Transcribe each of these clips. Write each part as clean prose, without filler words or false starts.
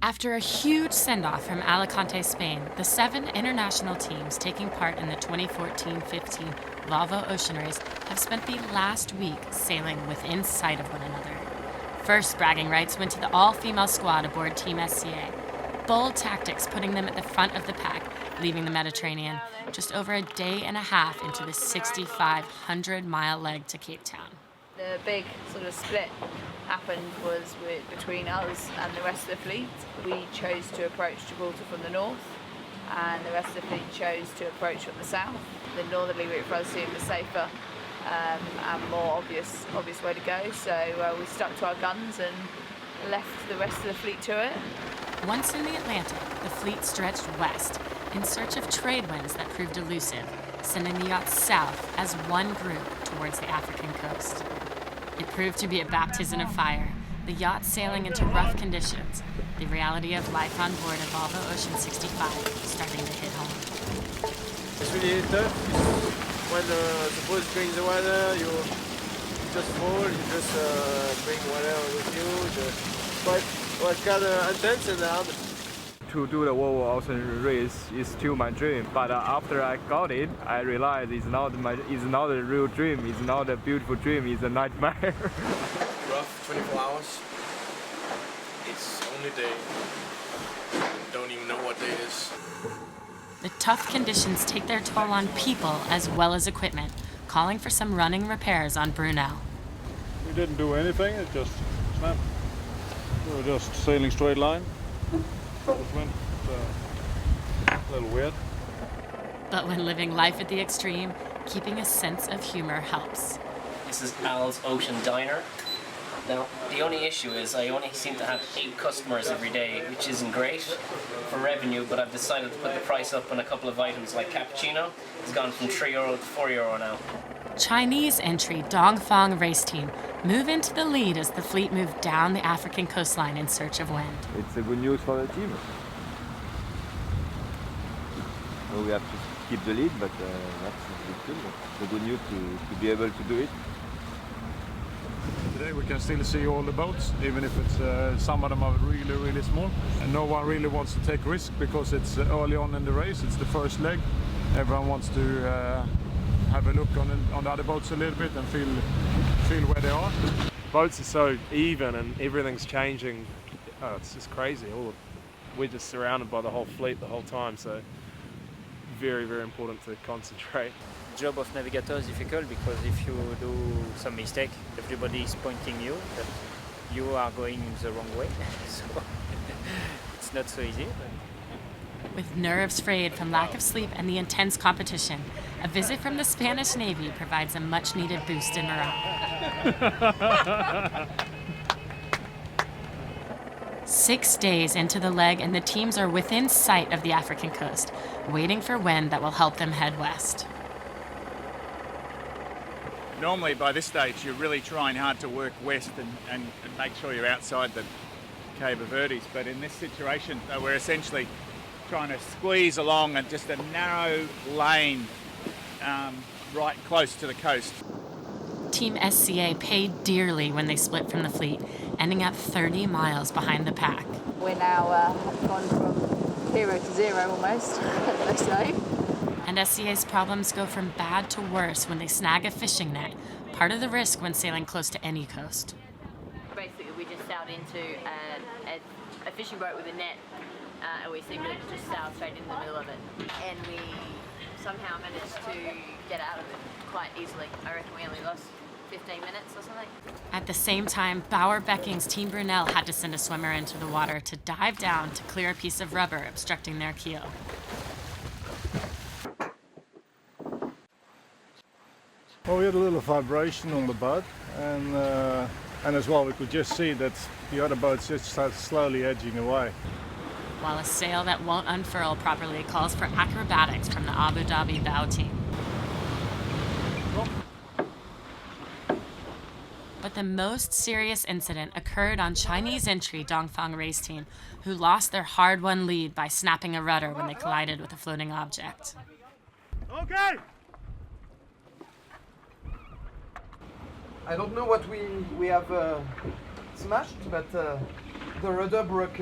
After a huge send-off from Alicante, Spain, the 7 international teams taking part in the 2014-15 Volvo Ocean Race have spent the last week sailing within sight of one another. First bragging rights went to the all-female squad aboard Team SCA. Bold tactics putting them at the front of the pack, leaving the Mediterranean just over a day and a half into the 6,500-mile leg to Cape Town. The big sort of split happened was between us and the rest of the fleet. We chose to approach Gibraltar from the north, and the rest of the fleet chose to approach from the south. The northerly route for us seemed the safer and more obvious way to go, so we stuck to our guns and left the rest of the fleet to it. Once in the Atlantic, the fleet stretched west in search of trade winds that proved elusive, sending the yachts south as one group towards the African coast. It proved to be a baptism of fire, the yacht sailing into rough conditions, the reality of life on board a Volvo Ocean 65 starting to hit home. It's really tough. When the boat is going in the water, you just fall, you just bring water with you. It's kind of intense and hard. To do the Volvo Ocean Race is still my dream, but after I got it, I realized it's not a real dream, it's not a beautiful dream, it's a nightmare. Rough, 24 hours. It's only day. Don't even know what day it is. The tough conditions take their toll on people as well as equipment, calling for some running repairs on Brunel. We didn't do anything, it just snapped. We were just sailing straight line. A little weird. But when living life at the extreme, keeping a sense of humor helps. This is Al's Ocean Diner. Now, the only issue is I only seem to have 8 customers every day, which isn't great for revenue, but I've decided to put the price up on a couple of items like cappuccino. It's gone from €3 to €4 now. Chinese entry Dongfang race team move into the lead as the fleet moved down the African coastline in search of wind. It's a good news for the team. So we have to keep the lead, but that's a good news to be able to do it. Today we can still see all the boats, even if it's some of them are really, really small. And no one really wants to take risk because it's early on in the race, it's the first leg. Everyone wants to have a look on the other boats a little bit and feel where they are. Boats are so even and everything's changing. Oh, it's just crazy. We're just surrounded by the whole fleet the whole time, so very, very important to concentrate. The job of navigator is difficult because if you do some mistake, everybody is pointing you that you are going the wrong way. So it's not so easy. With nerves frayed from lack of sleep and the intense competition, a visit from the Spanish Navy provides a much-needed boost in morale. 6 days into the leg and the teams are within sight of the African coast, waiting for wind that will help them head west. Normally by this stage you're really trying hard to work west and make sure you're outside the Cape Verdes, but in this situation we're essentially trying to squeeze along and just a narrow lane right close to the coast. Team SCA paid dearly when they split from the fleet, ending up 30 miles behind the pack. We're now gone from 0 to 0 almost, let's say. And SCA's problems go from bad to worse when they snag a fishing net, part of the risk when sailing close to any coast. Basically, we just sailed into a fishing boat with a net, and we seemed to just sail straight in the middle of it. And we somehow managed to get out of it quite easily. I reckon we only lost 15 minutes or something. At the same time, Bauer Becking's Team Brunel had to send a swimmer into the water to dive down to clear a piece of rubber obstructing their keel. Well, we had a little vibration on the boat, and as well we could just see that the other boats just started slowly edging away. While a sail that won't unfurl properly calls for acrobatics from the Abu Dhabi bow team. But the most serious incident occurred on Chinese entry Dongfang race team, who lost their hard-won lead by snapping a rudder when they collided with a floating object. Okay! I don't know what we have smashed, but the rudder broke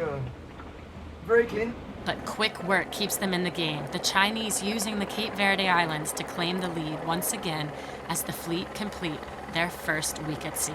very clean. But quick work keeps them in the game, the Chinese using the Cape Verde Islands to claim the lead once again as the fleet complete their first week at sea.